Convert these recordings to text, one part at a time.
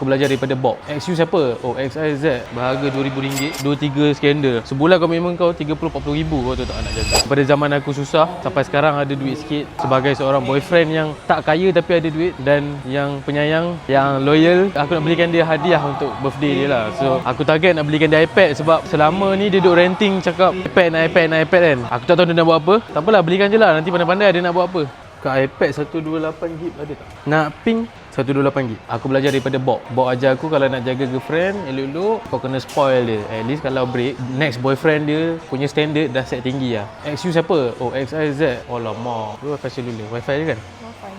Aku belajar daripada Bob. XU siapa? Oh, XIZ. Berharga RM2,000. 2-3 skandal. Sebulan komitmen kau 30-40 ribu. Kau tahu tak nak jaga. Pada zaman aku susah, sampai sekarang ada duit sikit. Sebagai seorang boyfriend yang tak kaya tapi ada duit, dan yang penyayang, yang loyal, aku nak belikan dia hadiah untuk birthday dia lah. So, aku target nak belikan dia iPad sebab selama ni dia duk renting cakap iPad kan. Aku tak tahu dia nak buat apa. Tak apalah, belikan je lah. Nanti pandai-pandai dia nak buat apa. Kat iPad 128GB ada tak? Nak ping 128GB. Aku belajar daripada Bob. Bob ajar aku kalau nak jaga girlfriend elok-elok, kau kena spoil dia. At least kalau break, next boyfriend dia punya standard dah set tinggi lah. XU siapa? Oh, XIZ. Alamak. Lu Wi-Fi cellular. Wi-Fi je kan?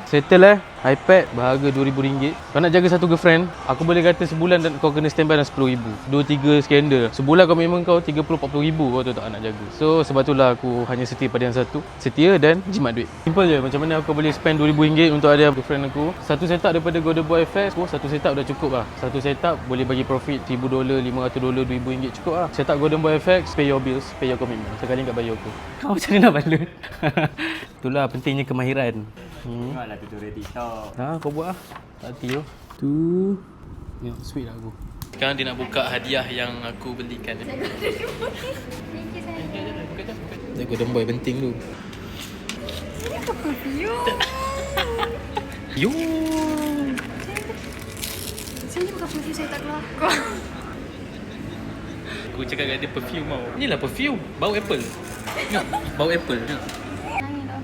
Settle iPad berharga RM2,000. Kau nak jaga satu girlfriend, aku boleh kata sebulan dan kau kena standby dalam RM10,000. 2-3 skandal. Sebulan komitmen kau 30-40 ribu. Kau tahu tak nak jaga. So sebab itulah aku hanya setia pada yang satu. Setia dan jimat duit. Simple je. Macam mana aku boleh spend RM2,000 untuk ada girlfriend aku. Satu setup daripada Golden Boy FX, satu setup dah cukup lah. Satu setup boleh bagi profit $1,000, $500, RM2,000 cukup lah. Setup Golden Boy FX, pay your bills, pay your commitment. Sekali kat bayar aku. Kau macam mana nak balut? Itulah pentingnya kemahiran. Tengoklah tutorial TikTok. Kau buat lah. Tak hati tu. Tu. Tengok sweet lah aku. Sekarang dia nak buka hadiah yang aku belikan. Thank you sayang. Dia Golden Boy penting tu. Ini apa perfume? Yo. Saya ni bukan perfume, saya tak kelakar. Aku cakap kat dia perfume tau. Inilah perfume. Bau apple. Tengok. Bau apple. Tengok. Nangis tak?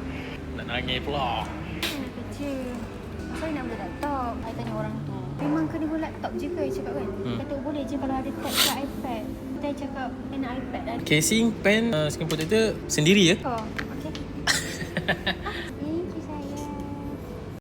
Nak nangis pula. Nak kecil. Saya nak beli laptop. Saya tanya orang tu, memang kena guna laptop je ke? Saya cakap kan. Kata boleh je kalau ada tab kat iPad. Saya cakap saya nak iPad dah. Casing, pen, screen protector sendiri ya? Oh, okay.